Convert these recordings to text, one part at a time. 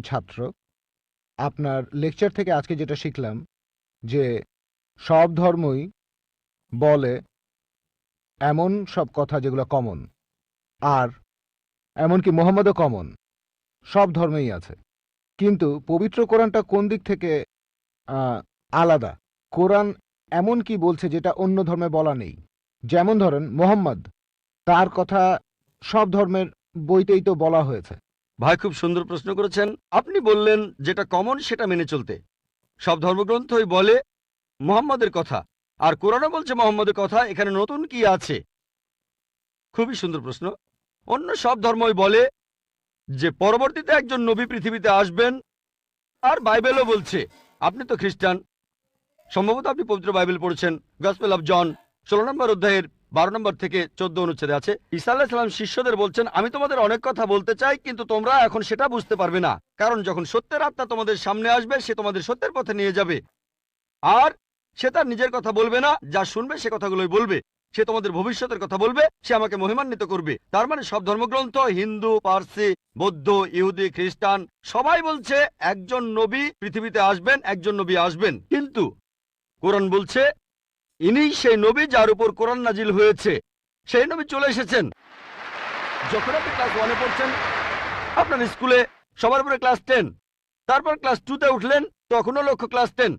ছাত্র। আপনার লেকচার থেকে আজকে যেটা শিখলাম যে সব ধর্মই বলে এমন সব কথা যেগুলো কমন, আর এমনকি মোহাম্মদও কমন, সব ধর্মেই আছে। কিন্তু পবিত্র কোরআনটা কোন দিক থেকে আলাদা? কোরআন এমন কি বলছে যেটা অন্য ধর্মে বলা নেই? যেমন ধরেন মোহাম্মদ, তার কথা সব ধর্মের বইতেই তো বলা হয়েছে। ভাই খুব সুন্দর প্রশ্ন করেছেন। আপনি বললেন যেটা কমন সেটা মেনে চলতে। সব ধর্মগ্রন্থই বলে মুহাম্মদের কথা, আর কোরআনও বলছে মুহাম্মদের কথা। এখানে নতুন কি আছে? খুবই সুন্দর প্রশ্ন। অন্য সব ধর্মই বলে যে পরবর্তীতে একজন নবী পৃথিবীতে আসবেন, আর বাইবেলও বলছে। আপনি তো খ্রিস্টান, সম্ভবত আপনি পবিত্র বাইবেল পড়েছেন। গসপেল অফ জন 16 নম্বর অধ্যায়ের 12 নম্বর থেকে 14 অনুচ্ছেদে আছে, ঈসা আলাইহিস সালাম শিষ্যদের বলছেন, আমি তোমাদের অনেক কথা বলতে চাই, কিন্তু তোমরা এখন সেটা বুঝতে পারবে না, কারণ যখন সত্যের আত্মা তোমাদের সামনে আসবে সে তোমাদের সত্যের পথে নিয়ে যাবে। আর সে তার নিজের কথা বলবে না, যা শুনবে সে কথাগুলোই বলবে। সে তোমাদের ভবিষ্যতের কথা বলবে, সে আমাকে মহিমান্বিত করবে। তার মানে সব ধর্মগ্রন্থ, হিন্দু, পার্সি, বৌদ্ধ, ইহুদি, খ্রিস্টান, সবাই বলছে একজন নবী পৃথিবীতে আসবেন, একজন নবী আসবেন। কিন্তু কোরআন বলছে ইনিই সেই নবী যার উপর কোরআন নাজিল হয়েছে। সেই নবী চলে এসেছেন। যখন আপনি ক্লাস 1-এ পড়ছেন, আপনার স্কুলে সবার উপরে ক্লাস 10, তারপর ক্লাস 2-তে উঠলেন, তখনও লক্ষ্য ক্লাস 10,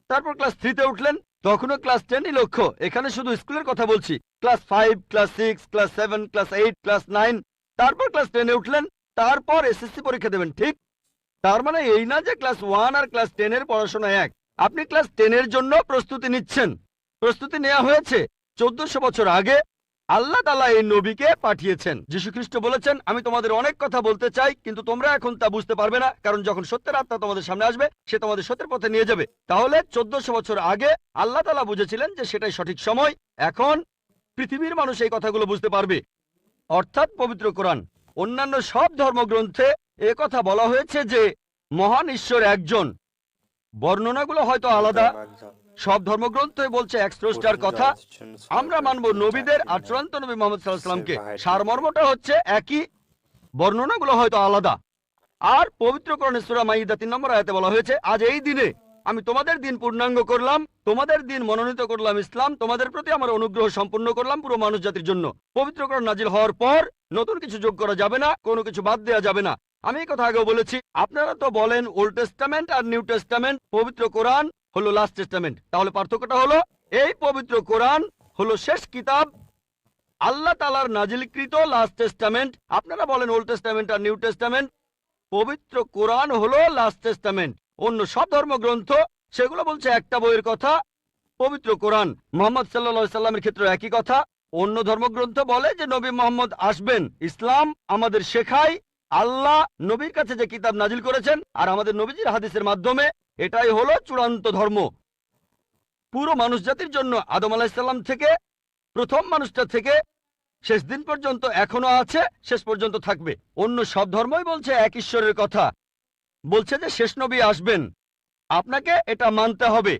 তারপর ক্লাস 3-তে উঠলেন, তখনও ক্লাস 10ই লক্ষ্য। এখানে শুধু স্কুলের কথা বলছি। Class 5, class 6, class 7, class 8, class 9, তারপর ক্লাস 10-এ উঠলেন, তারপর এসএসসি পরীক্ষা দেবেন, ঠিক? তার মানে এই না যে ক্লাস 1 আর ক্লাস 10 এর পড়াশোনা এক। আপনি ক্লাস 10 এর জন্য প্রস্তুতি নিচ্ছেন। প্রস্তুতি নেওয়া হয়েছে 1400 বছর আগে। আল্লাহ তাআলা এই নবীকে পাঠিয়েছেন। যীশু খ্রিস্ট বলেছেন, আমি তোমাদের অনেক কথা বলতে চাই, কিন্তু তোমরা এখন তা বুঝতে পারবে না, কারণ যখন সত্যের আত্মা তোমাদের সামনে আসবে সে তোমাদের সত্যের পথে নিয়ে যাবে। তাহলে 1400 বছর আগে আল্লাহ তাআলা বুঝেছিলেন যে সেটাই সঠিক সময়। এখন পৃথিবীর মানুষ এই কথাগুলো বুঝতে পারবে, অর্থাৎ পবিত্র কোরআন। অন্যান্য সব ধর্মগ্রন্থে এ কথা বলা হয়েছে যে মহান ঈশ্বর একজন। বর্ণনাগুলো হয়তো আলাদা। সব ধর্মগ্রন্থই বলছে এক স্রষ্টার কথা। আমরা মানব নবীদের আর চূড়ান্ত নবী মুহাম্মদ সাল্লাল্লাহু আলাইহি ওয়াসাল্লামকে। সারমর্মটা হচ্ছে একই, বর্ণনাগুলো হয়তো আলাদা। আর পবিত্র কোরআনে সূরা মাইদা 3 নম্বর আয়াতে বলা হয়েছে, আজ এই দিনে আমি তোমাদের দিন পূর্ণাঙ্গ করলাম, তোমাদের দিন মনোনীত করলাম ইসলাম, তোমাদের প্রতি আমার অনুগ্রহ সম্পূর্ণ করলাম পুরো মানুষ জাতির জন্য। পবিত্র কোরআন নাজিল হওয়ার পর নতুন কিছু যোগ করা যাবে না, কোনো কিছু বাদ দেওয়া যাবে না। আমি এই কথা আগেও বলেছি। আপনারা তো বলেন ওল্ড টেস্টামেন্ট আর নিউ টেস্টামেন্ট, পবিত্র কোরআন হলো লাস্ট টেস্টামেন্ট। তাহলে পার্থক্যটা হলো এই, পবিত্র কোরআন হলো শেষ কিতাব, আল্লাহ তাআলার নাজিলকৃত লাস্ট টেস্টামেন্ট। আপনারা বলেন ওল্ড টেস্টামেন্ট আর নিউ টেস্টামেন্ট। পবিত্র কোরআন হলো লাস্ট টেস্টামেন্ট। অন্য সব ধর্মগ্রন্থ সেগুলো বলছে একটা বইয়ের কথা, পবিত্র কোরআন মুহাম্মদ সাল্লাল্লাহু আলাইহি সাল্লামের ক্ষেত্রে একই কথা। অন্য ধর্মগ্রন্থ বলে যে নবী মুহাম্মদ আসবেন। ইসলাম আমাদের শেখায় আল্লাহ নবীর কাছে যে কিতাব নাজিল করেছেন আর আমাদের নবীজির হাদিসের মাধ্যমে, এটাই হলো চূড়ান্ত ধর্ম পুরো মানুষ জাতির জন্য। আদম আলাইহিস সালাম থেকে প্রথম মানুষটা থেকে শেষ দিন পর্যন্ত এখনো আছে, শেষ পর্যন্ত থাকবে। অন্য সব ধর্মই বলছে এক ঈশ্বরের কথা, বলছে যে শেষ নবী আসবেন। আপনাকে এটা মানতে হবে,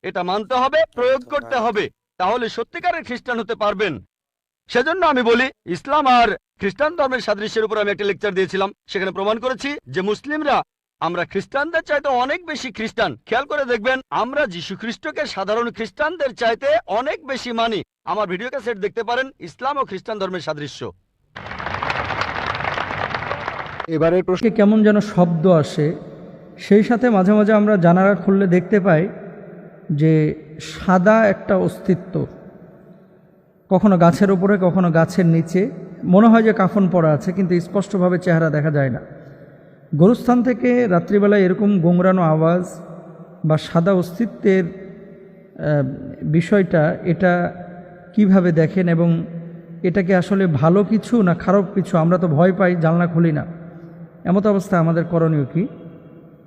এটা মানতে হবে, প্রয়োগ করতে হবে, তাহলে সত্যিকারের খ্রিস্টান হতে পারবেন। সেজন্য আমি বলি, ইসলাম আর খ্রিস্টান ধর্মের সাদৃশ্যের উপর আমি একটা লেকচার দিয়েছিলাম, সেখানে প্রমাণ করেছি যে মুসলিমরা আমরা খ্রিস্টানদের চাইতে অনেক বেশি খ্রিস্টান। খেয়াল করে দেখবেন, আমরা যীশু খ্রিস্টকে সাধারণ খ্রিস্টানদের চাইতে অনেক বেশি মানি। আমার ভিডিও ক্যাসেট দেখতে পারেন, ইসলাম ও খ্রিস্টান ধর্মের সাদৃশ্য। এবারের প্রশ্ন, কেমন যেন শব্দ আসে, সেই সাথে মাঝে মাঝে আমরা জানালা খুললে দেখতে পাই যে সাদা একটা অস্তিত্ব, কখনো গাছের উপরে কখনো গাছের নিচে, মনে হয় যে কাফন পরা আছে, কিন্তু স্পষ্টভাবে চেহারা দেখা যায় না। গোরস্থান থেকে রাত্রিবেলায় এরকম গোংরানো আওয়াজ বা সাদা অস্তিত্বের বিষয়টা, এটা কিভাবে দেখেন এবং এটা কি আসলে ভালো কিছু না খারাপ কিছু? আমরা তো ভয় পাই, জানলা খুলি না। এমত অবস্থায় আমাদের করণীয় কি?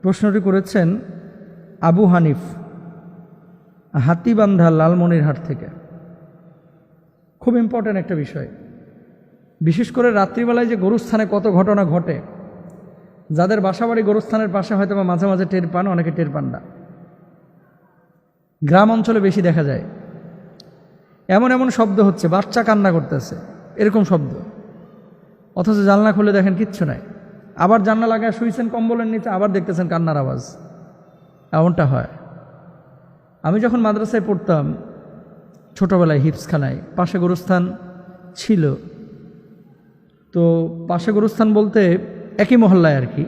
প্রশ্নটি করেছেন আবু হানিফ, হাতিবান্ধা, লালমনিরহাট থেকে। খুব ইম্পর্ট্যান্ট একটা বিষয়। বিশেষ করে রাত্রিবেলায় যে গরুস্থানে কত ঘটনা ঘটে, যাদের বাসাবাড়ি গরুস্থানের পাশে হয়তো বা মাঝে মাঝে টের পান, অনেকে টের পান না। গ্রাম অঞ্চলে বেশি দেখা যায়। এমন এমন শব্দ হচ্ছে, বাচ্চা কান্না করতেছে, এরকম শব্দ, অথচ জানলা খুলে দেখেন কিচ্ছু নাই। আবার জানলা লাগায় শুয়েছেন কম্বলের নিচে, আবার দেখতেছেন কান্নার আওয়াজ। এমনটা হয়। আমি যখন মাদ্রাসায় পড়তাম ছোটোবেলায় হিপসখানায়, পাশে গোরস্থান ছিল। তো পাশে গোরস্থান বলতে একই মহল্লায় আর কি।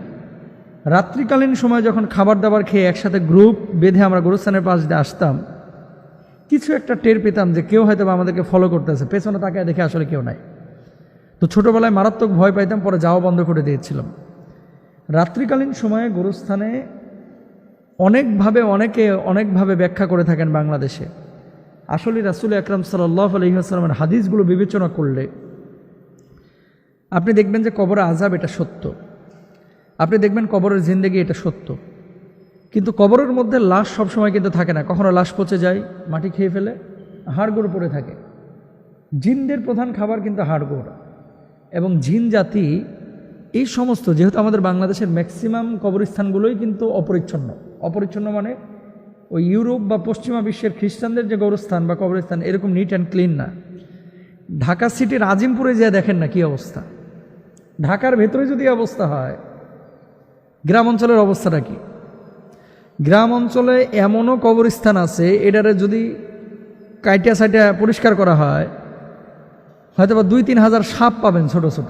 রাত্রিকালীন সময় যখন খাবার দাবার খেয়ে একসাথে গ্রুপ বেঁধে আমরা গোরস্থানের পাশ দিয়ে আসতাম, কিছু একটা টের পেতাম যে কেউ হয়তো বা আমাদেরকে ফলো করতেছে, পেছনে তাকায় দেখে আসলে কেউ নাই। তো ছোটোবেলায় মারাত্মক ভয় পাইতাম, পরে যাওয়া বন্ধ করে দিয়েছিলাম। রাত্রিকালীন সময়ে গোরস্থানে অনেকে অনেকভাবে ব্যাখ্যা করে থাকেন বাংলাদেশে। আসলে রাসূল আকরাম সাল্লাল্লাহু আলাইহি ওয়াসাল্লামের হাদিসগুলো বিবেচনা করলে আপনি দেখবেন যে কবরের আযাব এটা সত্য, আপনি দেখবেন কবরের জিন্দেগি এটা সত্য। কিন্তু কবরের মধ্যে লাশ সবসময় কিন্তু থাকে না, কখনো লাশ পচে যায়, মাটি খেয়ে ফেলে, হাড়গোড় পড়ে থাকে। জিনদের প্রধান খাবার কিন্তু হাড়গোড়, এবং জিন জাতি এই সমস্ত, যেহেতু আমাদের বাংলাদেশের ম্যাক্সিমাম কবরস্থানগুলোই কিন্তু অপরিচ্ছন্ন মানে ওই ইউরোপ বা পশ্চিমা বিশ্বের খ্রিস্টানদের যে গোরস্থান বা কবরস্থান এরকম নিট অ্যান্ড ক্লিন না। ঢাকা সিটির আজিমপুরে যেয়ে দেখেন না কি অবস্থা। ঢাকার ভেতরে যদি অবস্থা হয়, গ্রাম অঞ্চলের অবস্থাটা কি? গ্রাম অঞ্চলে এমনও কবরস্থান আছে, এটারে যদি কাইটা সাইটা পরিষ্কার করা হয়, হয়তো বা 2-3 হাজার সাপ পাবেন ছোট ছোট,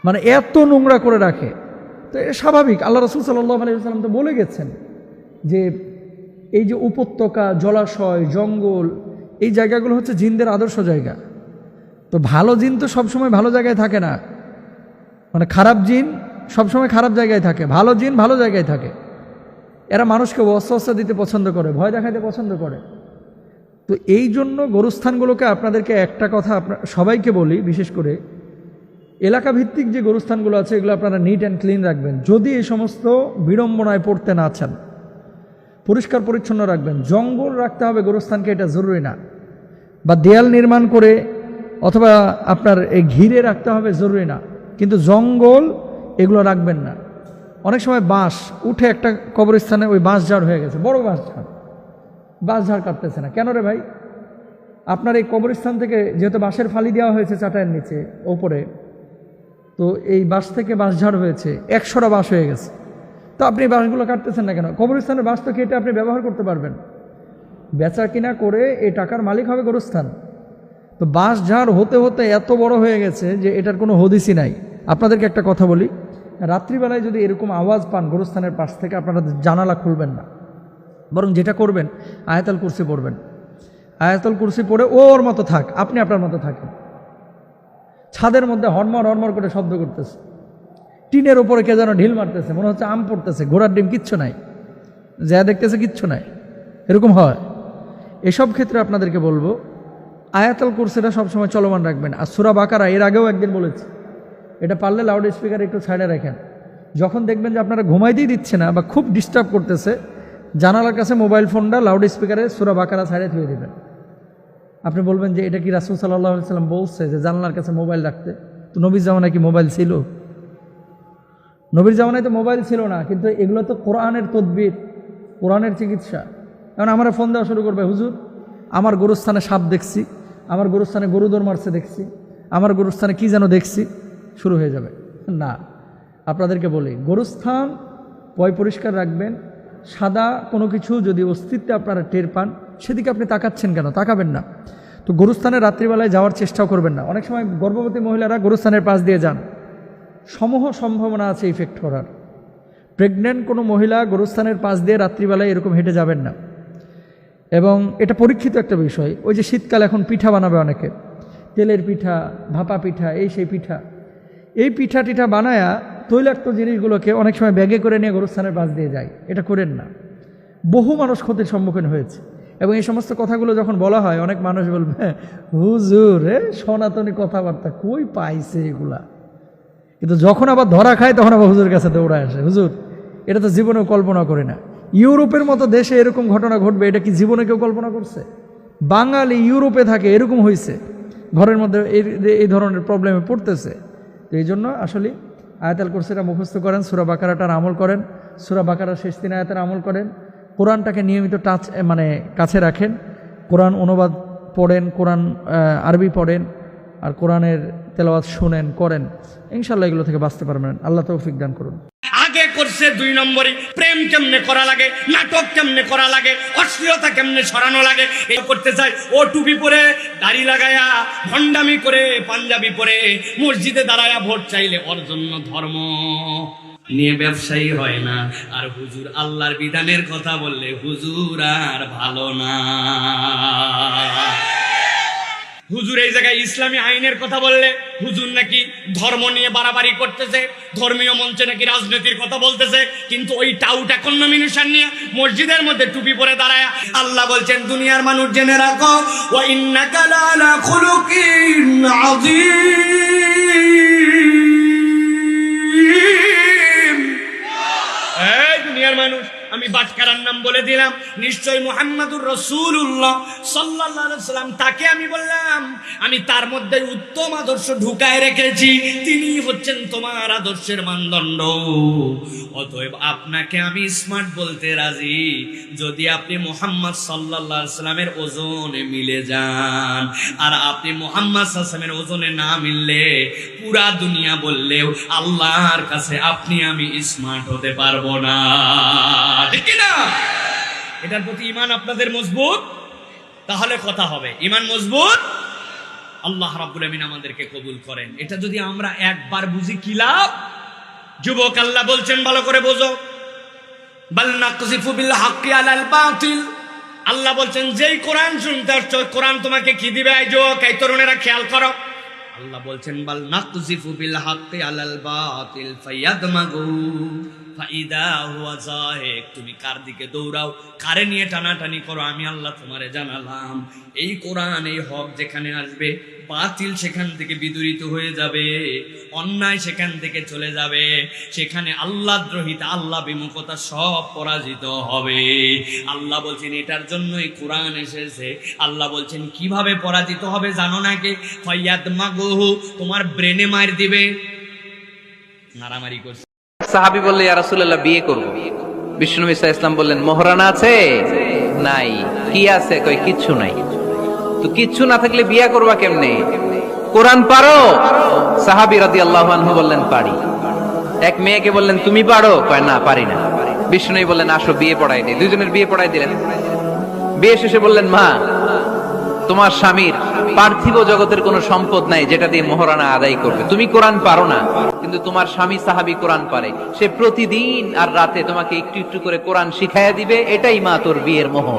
মানে এত নোংরা করে রাখে। তো এটা স্বাভাবিক। আল্লাহ রাসূল সাল্লাল্লাহু আলাইহি ওয়াসাল্লাম তো বলে গেছেন যে এই যে উপত্যকা, জলাশয়, জঙ্গল, এই জায়গাগুলো হচ্ছে জিনদের আদর্শ জায়গা। তো ভালো জিন তো সবসময় ভালো জায়গায় থাকে না, মানে খারাপ জিন সবসময় খারাপ জায়গায় থাকে, ভালো জিন ভালো জায়গায় থাকে। এরা মানুষকে ওয়াসওয়াসা দিতে পছন্দ করে, ভয় দেখাতে পছন্দ করে। তো এই জন্য গোরস্থানগুলোকে আপনাদেরকে একটা কথা সবাইকে বলি, বিশেষ করে এলাকা ভিত্তিক যে গোরস্থানগুলো আছে এগুলো আপনারা নিট অ্যান্ড ক্লিন রাখবেন। যদি এই সমস্ত বিড়ম্বনায় পড়তে না চান, পরিষ্কার পরিচ্ছন্ন রাখবেন। জঙ্গল রাখতে হবে গোরস্থানকে, এটা জরুরি না, বা দেয়াল নির্মাণ করে অথবা আপনার এই ঘিরে রাখতে হবে, জরুরি না। কিন্তু জঙ্গল এগুলো রাখবেন না। অনেক সময় বাঁশ উঠে একটা কবরস্থানে ওই বাঁশ ঝাড় হয়ে গেছে, বড় বাঁশ ঝাড় কাটতেছে না কেন রে ভাই? আপনার এই কবরস্থান থেকে যেহেতু বাঁশের ফালি দেওয়া হয়েছে চাটাইয়ের নিচে ওপরে, তো এই বাঁশ থেকে বাঁশ ঝাড় হয়েছে, 100টা বাঁশ হয়ে গেছে। তো আপনি এই বাঁশগুলো কাটতেছেন না কেন? কবরস্থানের বাঁশ তো কেটে আপনি ব্যবহার করতে পারবেন, বেচা কিনা করে এই টাকার মালিক হবে গোরস্থান। তো বাঁশ ঝাড় হতে হতে এত বড় হয়ে গেছে যে এটার কোনো হদিসই নাই। আপনাদেরকে একটা কথা বলি, রাত্রিবেলায় যদি এরকম আওয়াজ পান গোরস্থানের পাশ থেকে, আপনারা জানালা খুলবেন না, বরং যেটা করবেন আয়াতুল কুরসি পড়বেন। আয়াতুল কুরসি পড়ে ওর মতো থাক, আপনি আপনার মতো থাকেন। ছাদের মধ্যে হরমর করে শব্দ করতেছে, টিনের ওপরে কে যেন ঢিল মারতেছে, মনে হচ্ছে আম পড়তেছে, ঘোড়ার ডিম, কিচ্ছু নাই, যা দেখতেছে কিচ্ছু নাই, এরকম হয়। এসব ক্ষেত্রে আপনাদেরকে বলবো আয়াতুল কুরসিটা সবসময় চলমান রাখবেন। আর সূরা বাকারা এর আগেও একদিন বলেছি, এটা পারলে লাউড স্পিকার একটু সাইডে রাখেন। যখন দেখবেন যে আপনারা ঘুমাইতেই দিচ্ছে না বা খুব ডিস্টার্ব করতেছে, জানালার কাছে মোবাইল ফোনটা লাউড স্পিকারে সূরা বাকারা সাইডে থুয়ে দেবেন। আপনি বলবেন যে এটা কি রাসূল সাল্লাল্লাহু আলাইহি ওয়াসাল্লাম বলছে যে জানালার কাছে মোবাইল রাখতে? তো নবীর জামানায় কি মোবাইল ছিল? নবীর জামানায় তো মোবাইল ছিল না, কিন্তু এগুলো তো কোরআনের তদবির, কোরআনের চিকিৎসা। কারণ আমরা ফোন দেওয়া শুরু করবে, হুজুর আমার গোরস্থানে সাপ দেখছি, আমার গোরস্থানে গরু দৌড় মারছে দেখছি, আমার গোরস্থানে কি যেন দেখছি, শুরু হয়ে যাবে। না, আপনাদেরকে বলি গোরস্থান পরিষ্কার রাখবেন। সাদা কোনো কিছু যদি অস্তিত্বে আপনারা টের পান, সেদিকে আপনি তাকাচ্ছেন কেন? তাকাবেন না। তো গোরস্থানে রাত্রিবেলায় যাওয়ার চেষ্টাও করবেন না। অনেক সময় গর্ভবতী মহিলারা গোরস্থানের পাশ দিয়ে যান, সমূহ সম্ভাবনা আছে ইফেক্ট করার। প্রেগন্যান্ট কোনো মহিলা গোরস্থানের পাশ দিয়ে রাত্রিবেলায় এরকম হেঁটে যাবেন না। এবং এটা পরীক্ষিত একটা বিষয়। ওই যে শীতকাল এখন পিঠা বানাবে অনেকে, তেলের পিঠা, ভাপা পিঠা, এই সেই পিঠা, এই পিঠা টিঠা বানায়া তৈলাক্ত জিনিসগুলোকে অনেক সময় ব্যাগে করে নিয়ে গোরস্থানের পাশ দিয়ে যায়। এটা করেন না। বহু মানুষ ক্ষতির সম্মুখীন হয়েছে। এবং এই সমস্ত কথাগুলো যখন বলা হয়, অনেক মানুষ বলবে হুজুর সনাতনী কথাবার্তা কই পাইছে এগুলা। কিন্তু যখন আবার ধরা খায় তখন আবার হুজুর কাছে দৌড়ায় আসে, হুজুর এটা তো জীবনেও কল্পনা করে না। ইউরোপের মতো দেশে এরকম ঘটনা ঘটবে, এটা কি জীবনে কেউ কল্পনা করছে? বাঙালি ইউরোপে থাকে, এরকম হয়েছে, ঘরের মধ্যে এই ধরনের প্রবলেমে পড়তেছে। তো এই জন্য আসলে আয়াতুল কুরসিটা মুখস্থ করেন, সূরা বাকারাটার আমল করেন, সূরা বাকারার শেষ 3 আয়াতের আমল করেন, কোরআনটাকে নিয়মিত কাছে রাখেন, কোরআন অনুবাদ পড়েন, কোরআন আরবি পড়েন, আর কোরআনের তেলাওয়াত শুনেন, করেন, ইনশাল্লাহ এগুলো থেকে বাঁচতে পারবেন। আল্লাহ তৌফিক দান করুন। আগে করছে 2 নম্বরে প্রেম কেমনে করা লাগে, নাটক কেমনে করা লাগে, অশ্লীলতা কেমনে সরানো লাগে এই করতে চাই। ও টুপি পরে, দাড়ি লাগায়া, ভণ্ডামি করে, পাঞ্জাবি পরে মসজিদে দাঁড়ায়া ভোট চাইলে ওর জন্য ধর্ম নিয়ে ব্যবসায়ী হয় না। আর হুজুর আল্লাহর বিধানের কথা বললে হুজুর আর ভালো না। হুজুর এই জায়গায় ইসলামী আইনের কথা বললে হুজুর নাকি ধর্ম নিয়ে বাড়াবাড়ি করতেছে, ধর্মীয় মঞ্চে নাকি রাজনীতির কথা বলতেছে, কিন্তু ওই টাউটা কন্ডমিনেশন নিয়ে মসজিদের মধ্যে টুপি পরে দাঁড়ায়। আল্লাহ বলছেন দুনিয়ার মানুষ জেনে রাখো, ওয়া ইন্নাকা লাআলা খুলুকিন আযীম। এই দুনিয়ার মানুষ, আমি বাটকারার নাম বলে দিলাম, নিশ্চয় মুহাম্মাদুর রাসূলুল্লাহ সাল্লাল্লাহু আলাইহি সাল্লাম, তাকে আমি বললাম আমি তার মধ্যে উত্তম আদর্শ ঢুকায় রেখেছি, তিনি হচ্ছেন তোমার আদর্শের মানদণ্ড। অতএব আপনাকে আমি স্মার্ট বলতে রাজি যদি আপনি মুহাম্মদ সাল্লাল্লাহু আলাইহি সাল্লামের ওজনে মিলে যান। আর আপনি মুহাম্মদ সাল্লাল্লাহু আলাইহি সাল্লামের ওজনে না মিললে পুরা দুনিয়া বললেও আল্লাহর কাছে আপনি আমি স্মার্ট হতে পারবো না, ঠিক না? এটার প্রতি ঈমান আপনাদের মজবুত, তাহলে কথা হবে। ঈমান মজবুত, আল্লাহ রাব্বুল আমিন আমাদেরকে কবুল করেন। এটা যদি আমরা একবার বুঝি কি লাভ? যুবক, আল্লাহ বলছেন ভালো করে বোঝো, বাল নাকযিফু বিল হাক্কি আলাল বাতিল। আল্লাহ বলছেন যেই কোরআন শুনতে আসছো, কোরআন তোমাকে কি দিবে? এই যুবক, এই তরুণেরা খেয়াল করো, আল্লাহ বলছেন বাল নাকযিফু বিল হাক্কি আলাল বাতিল ফায়াদমাগু ফাইদা হুয়া যাহিক। তুমি কার দিকে দৌড়াও, কারে নিয়ে টানাটানি করো, আমি আল্লাহ তোমারে জানালাম এই কোরআন, এই হক যেখানে আসবে বাতিল সেখান থেকে বিদূরিত হয়ে যাবে, অন্যায় সেখান থেকে চলে যাবে, সেখানে আল্লাহ দ্রোহিতা, আল্লাহ বিমুখতা সব পরাজিত হবে। আল্লাহ বলছেন এটার জন্যই কোরআন এসেছে। আল্লাহ বলছেন কিভাবে পরাজিত হবে জানো নাকি? ফায়াদমাগুহু, তোমার ব্রেনে মার দিবে। মারামারি করছে। সাহাবী বললে ইয়া রাসূলুল্লাহ বিয়ে করব। বিষ্ণু ঈসা ইসলাম বললেন মোহরানা আছে? নাই। কি আছে? কই কিচ্ছু নাই। তো কিচ্ছু না থাকলে বিয়ে করবা কেমনে? কোরআন পারো? সাহাবী রাদিয়াল্লাহু আনহু বললেন পারি। এক মেয়েকে বললেন তুমি পারো? কয় না পারি না। বিষ্ণু বললেন আসো বিয়ে পড়াই দিই। দুইজনের বিয়ে পড়াই দিলেন। বিয়ে শেষে বললেন মা, তোমার স্বামীর পার্থিব জগতের কোনো সম্পদ নাই যেটা দিয়ে মোহরানা আদায় করবে। তুমি কোরআন পারো না, কিন্তু তোমার স্বামী সাহাবী কোরআন পারে। সে প্রতিদিন আর রাতে তোমাকে একটু একটু করে কোরআন শিখাইয়া দিবে। এটাই মা তোর বিয়ের মোহর।